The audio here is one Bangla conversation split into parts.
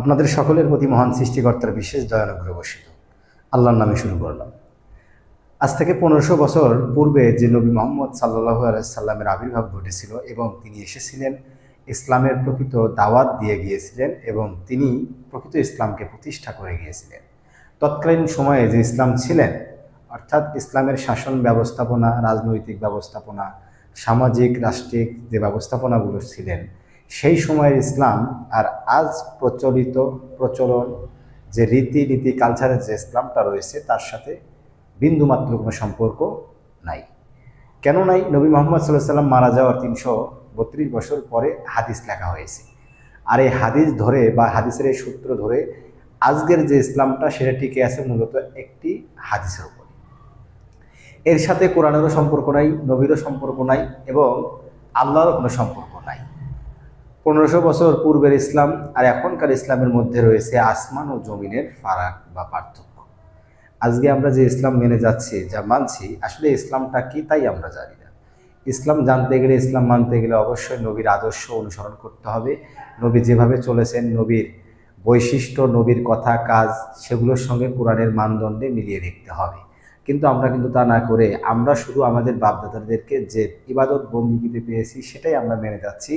আপনাদের সকলের প্রতি মহান সৃষ্টিকর্তার বিশেষ দয়ানুগ্রহ বর্ষিত। আল্লাহর নামে শুরু করলাম। আজ থেকে 1500 বছর পূর্বে যে নবী মোহাম্মদ সাল্লাল্লাহু আলাইহি সাল্লামের আবির্ভাব ঘটেছিল এবং তিনি এসেছিলেন, ইসলামের প্রকৃত দাওয়াত দিয়ে গিয়েছিলেন এবং তিনি প্রকৃত ইসলামকে প্রতিষ্ঠা করে গিয়েছিলেন। তৎকালীন সময়ে যে ইসলাম ছিলেন, অর্থাৎ ইসলামের শাসন ব্যবস্থাপনা, রাজনৈতিক ব্যবস্থাপনা, সামাজিক রাষ্ট্রিক যে ব্যবস্থাপনাগুলো ছিলেন, সেই সময়ের ইসলাম আর আজ প্রচলন যে রীতি কালচারের যে ইসলামটা রয়েছে তার সাথে বিন্দুমাত্র কোনো সম্পর্ক নাই। কেন নাই? নবী মোহাম্মদ সাল্লাল্লাহু আলাইহি সাল্লাম মারা যাওয়ার 332 বছর পরে হাদিস লেখা হয়েছে। আর এই হাদিস ধরে বা হাদিসের এই সূত্র ধরে আজকের যে ইসলামটা সেটা টিকে আছে মূলত একটি হাদিসের উপর। এর সাথে কোরআনেরও সম্পর্ক নাই, নবীরও সম্পর্ক নাই এবং আল্লাহরও কোনো সম্পর্ক নাই। 1500 বছর পূর্বের ইসলাম আর এখনকার ইসলামের মধ্যে রয়েছে আসমান ও জমিনের ফারাক বা পার্থক্য। আজকে আমরা যে ইসলাম মেনে যাচ্ছি, যা মানছি, আসলে ইসলামটা কি তাই আমরা জানি না। ইসলাম জানতে গেলে, ইসলাম মানতে গেলে অবশ্যই নবীর আদর্শ অনুসরণ করতে হবে। নবী যেভাবে চলেছেন, নবীর বৈশিষ্ট্য, নবীর কথা কাজ, সেগুলোর সঙ্গে কোরআনের মানদণ্ডে মিলিয়ে দেখতে হবে। কিন্তু আমরা তা না করে আমরা শুধু আমাদের বাপদাদাদেরকে যে ইবাদত বন্দিগিতে পেয়েছি সেটাই আমরা মেনে যাচ্ছি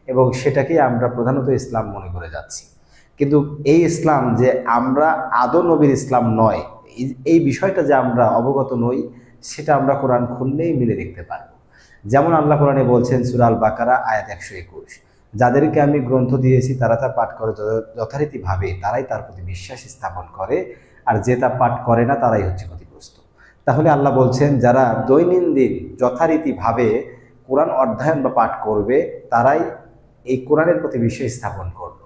এবং সেটাকেই আমরা প্রধানত ইসলাম মনে করে যাচ্ছি। কিন্তু এই ইসলাম যে আমরা আদৌ নবীর ইসলাম নয়, এই বিষয়টা যে আমরা অবগত নই, সেটা আমরা কোরআন খুললেই মিলে দেখতে পারব। যেমন আল্লাহ কোরআনে বলছেন, সূরা আল বাকারা আয়াত 121, যাদেরকে আমি গ্রন্থ দিয়েছি তারা তা পাঠ করে যথারীতিভাবে, তারাই তার প্রতি বিশ্বাস স্থাপন করে, আর যে তা পাঠ করে না তারাই হচ্ছে ক্ষতিগ্রস্ত। তাহলে আল্লাহ বলছেন, যারা দৈনন্দিন যথারীতিভাবে কোরআন অধ্যয়ন বা পাঠ করবে তারাই এই কোরআনের প্রতি বিশ্বাস স্থাপন করলো।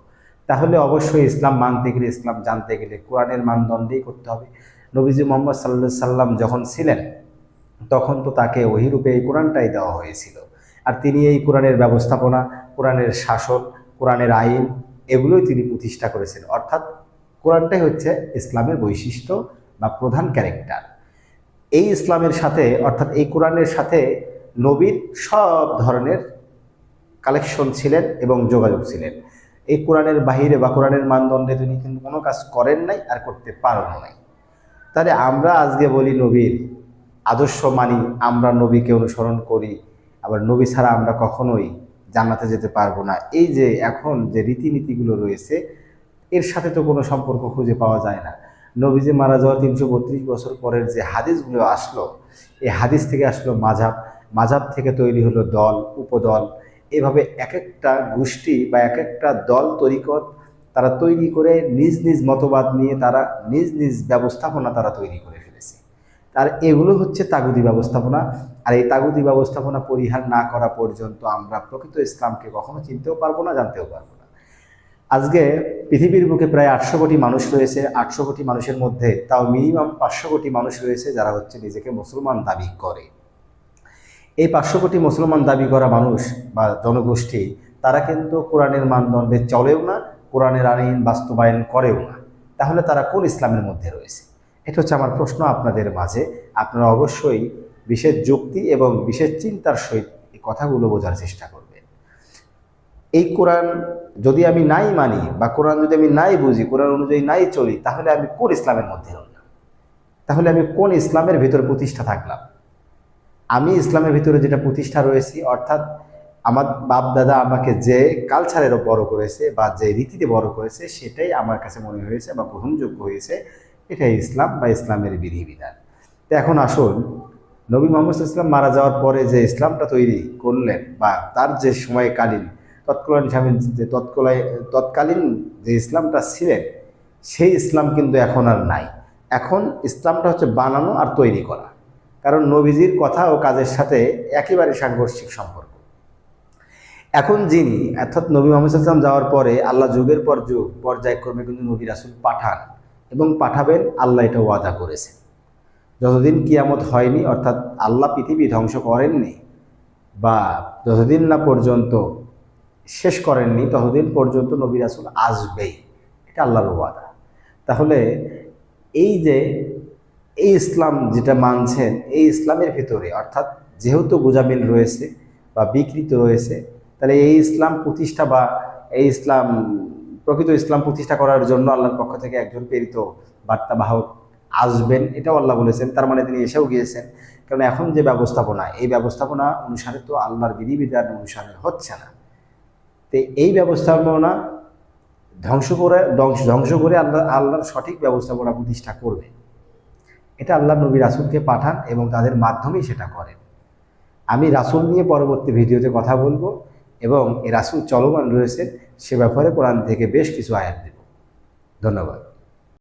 তাহলে অবশ্যই ইসলাম মানতে গেলে, ইসলাম জানতে গেলে কোরআনের মানদণ্ডেই করতে হবে। নবীজি মোহাম্মদ সাল্লাল্লাহু আলাইহি সাল্লাম যখন ছিলেন তখন তো তাকে ওহীরূপে এই কোরআনটাই দেওয়া হয়েছিল, আর তিনি এই কোরআনের ব্যবস্থাপনা, কোরআনের শাসন, কোরআনের আইন এগুলোই তিনি প্রতিষ্ঠা করেছেন। অর্থাৎ কোরআনটাই হচ্ছে ইসলামের বৈশিষ্ট্য বা প্রধান ক্যারেক্টার। এই ইসলামের সাথে, অর্থাৎ এই কোরআনের সাথে নবীর সব ধরনের কালেকশন ছিলেন এবং যোগাযোগ ছিলেন। এই কোরআনের বাহিরে বা কোরআনের মানদণ্ডে তিনি কিন্তু কোনো কাজ করেন নাই আর করতে পারবো নাই। তাহলে আমরা আজকে বলি নবীর আদর্শ মানি, আমরা নবীকে অনুসরণ করি, আবার নবী ছাড়া আমরা কখনোই জান্নাতে যেতে পারবো না। এই যে এখন যে রীতিনীতিগুলো রয়েছে এর সাথে তো কোনো সম্পর্ক খুঁজে পাওয়া যায় না। নবীজি মারা যাওয়ার 332 বছর পরের যে হাদিসগুলো আসলো, এই হাদিস থেকে আসলো মাযহাব, মাযহাব থেকে তৈরি হলো দল, উপদল। এভাবে এক একটা গোষ্ঠী বা এক একটা দল তারা তৈরি করে নিজ নিজ মতবাদ নিয়ে তারা নিজ নিজ ব্যবস্থাপনা তারা তৈরি করে ফেলেছে। আর এগুলো হচ্ছে তাগুতি ব্যবস্থাপনা। আর এই তাগুতি ব্যবস্থাপনা পরিহার না করা পর্যন্ত আমরা প্রকৃত ইসলামকে কখনো চিনতেও পারবো না, জানতেও পারবো না। আজকে পৃথিবীর বুকে প্রায় 800 কোটি মানুষ রয়েছে। 800 কোটি মানুষের মধ্যে তাও মিনিমাম 500 কোটি মানুষ রয়েছে যারা হচ্ছে নিজেকে মুসলমান দাবি করে। এই 500 কোটি মুসলমান দাবি করা মানুষ বা জনগোষ্ঠী তারা কিন্তু কোরআনের মানদণ্ডে চলেও না, কোরআনের আইন বাস্তবায়ন করেও না। তাহলে তারা কোন ইসলামের মধ্যে রয়েছে? এটা হচ্ছে আমার প্রশ্ন আপনাদের মাঝে। আপনারা অবশ্যই বিশেষ যুক্তি এবং বিশেষ চিন্তার সহিত এই কথাগুলো বোঝার চেষ্টা করবেন। এই কোরআন যদি আমি নাই মানি বা কোরআন যদি আমি নাই বুঝি, কোরআন অনুযায়ী নাই চলি, তাহলে আমি কোন ইসলামের মধ্যে রইলাম? তাহলে আমি কোন ইসলামের ভিতরে প্রতিষ্ঠা থাকলাম? আমি ইসলামের ভিতরে যেটা প্রতিষ্ঠা রয়েছি, অর্থাৎ আমার বাপ দাদা আমাকে যে কালচারেরও বড় করেছে বা যে রীতিতে বড় করেছে সেটাই আমার কাছে মনে হয়েছে বা গ্রহণযোগ্য হয়েছে, এটাই ইসলাম বা ইসলামের বিধিবিধান। তো এখন আসুন, নবী মোহাম্মদ সাল্লাল্লাহু আলাইহি ওয়াসাল্লাম মারা যাওয়ার পরে যে ইসলামটা তৈরি করলেন বা তার যে সময়কালীন তৎকালীন যে ইসলামটা ছিলেন, সেই ইসলাম কিন্তু এখন আর নাই। এখন ইসলামটা হচ্ছে বানানো আর তৈরি করা, কারণ নবীজির কথা ও কাজের সাথে একেবারে সাংঘর্ষিক সম্পর্ক। এখন যিনি, অর্থাৎ নবী মুহাম্মদ সাল্লাল্লাহু আলাইহি ওয়াসাল্লাম যাওয়ার পরে আল্লাহ যুগের পর যুগ পর্যায়ক্রমে কিন্তু নবী রাসূল পাঠান এবং পাঠাবেন, আল্লাহ এটা ওয়াদা করেছেন। যতদিন কিয়ামত হয়নি, অর্থাৎ আল্লাহ পৃথিবী ধ্বংস করেননি বা যতদিন না পর্যন্ত শেষ করেননি, ততদিন পর্যন্ত নবী রাসূল আসবেই, এটা আল্লাহর ওয়াদা। তাহলে এই যে এই ইসলাম যেটা মানছেন, এই ইসলামের ভিতরে অর্থাৎ যেহেতু গোঁজামিল রয়েছে বা বিকৃত রয়েছে, তাহলে এই ইসলাম প্রতিষ্ঠা বা এই ইসলাম প্রকৃত ইসলাম প্রতিষ্ঠা করার জন্য আল্লাহর পক্ষ থেকে একজন প্রেরিত বার্তাবাহক আসবেন, এটাও আল্লাহ বলেছেন। তার মানে তিনি এসেও গিয়েছেন। কারণ এখন যে ব্যবস্থাপনা, এই ব্যবস্থাপনা অনুসারে তো আল্লাহর বিধিবিধান অনুসারে হচ্ছে না। তো এই ব্যবস্থাপনা ধ্বংস করে আল্লাহর সঠিক ব্যবস্থাপনা প্রতিষ্ঠা করবে। এটা আল্লাহ নবী রাসূলকে পাঠান এবং তাদের মাধ্যমেই সেটা করেন। আমি রাসূল নিয়ে পরবর্তী ভিডিওতে কথা বলবো এবং এই রাসূল চলমান রয়েছে সে ব্যাপারে কোরআন থেকে বেশ কিছু আয়াত দেব। ধন্যবাদ।